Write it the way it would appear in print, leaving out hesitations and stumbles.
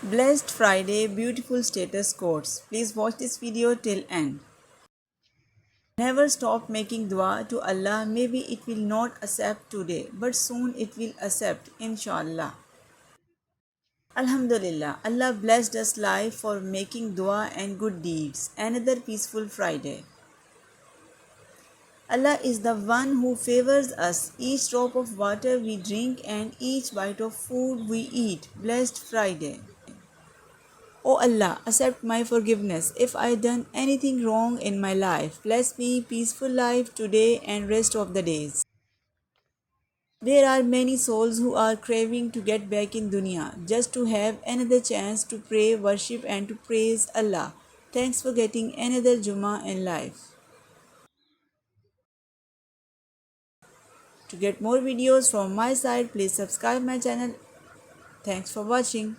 Blessed Friday, beautiful status quotes. Please watch this video till end. Never stop making dua to Allah. Maybe it will not accept today, but soon it will accept, inshallah. Alhamdulillah, Allah blessed us life for making dua and good deeds. Another peaceful Friday. Allah is the one who favors us, each drop of water we drink and each bite of food we eat. Blessed Friday. O Allah, accept my forgiveness if I done anything wrong in my life. Bless me peaceful life today and rest of the days. There are many souls who are craving to get back in dunya, just to have another chance to pray, worship and to praise Allah. Thanks for getting another Jummah in life. To get more videos from my side, please subscribe my channel. Thanks for watching.